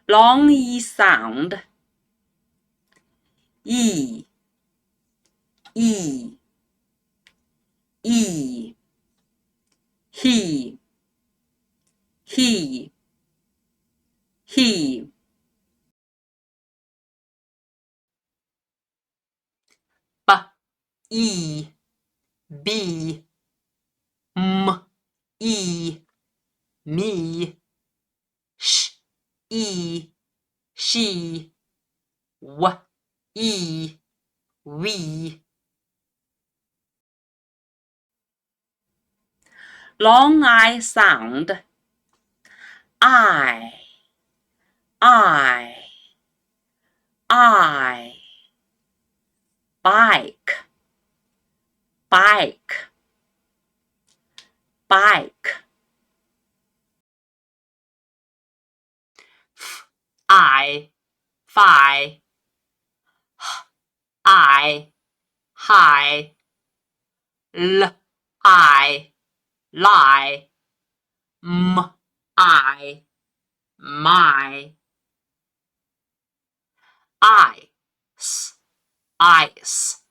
long E sound. E, E, E, he, he, he. B, E, B, M, E, me. Sh, E, she. W, E, we. Long I sound. I, bike, bike, bike. I, fi, I, high. L, I, lie. M, I, my. I, s, ice.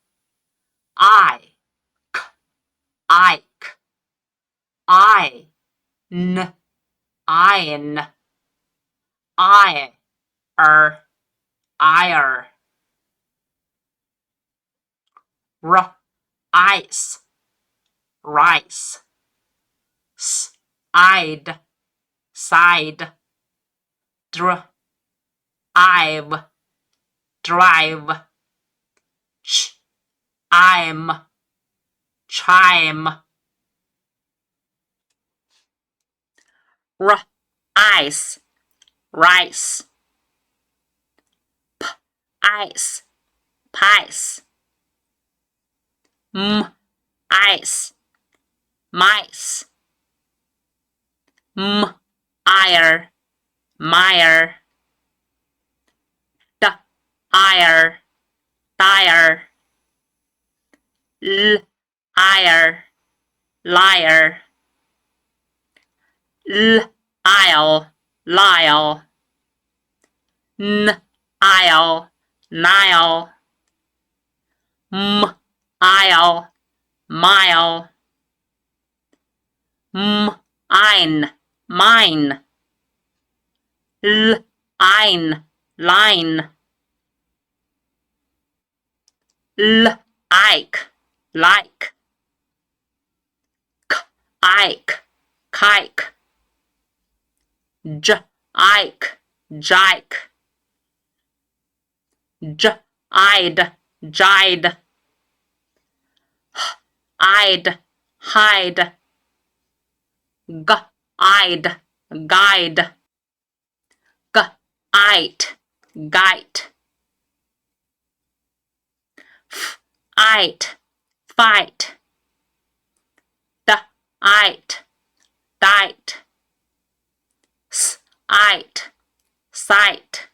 I, k, ike. I, n, iron. I, ire. R, ice, rice. S, I'd, side. Dr, I've, drive. Ch, I'm, chime. R, ice, rice. P, ice, pies. M, ice, mice. M, ire, mire. D, ire, dire. L, ire, liar. L, isle, lyle. N, isle, Nile. M, isle, mile. M, ein, mine. L, ein, line. L, ike, like. K, ike, kike. J, ike, jike. J, I'd, jide. H, I'd, hide. G, I'd, guide. G, ite, gite. F, ite, fight. D, ite, diet. S, ite, sight.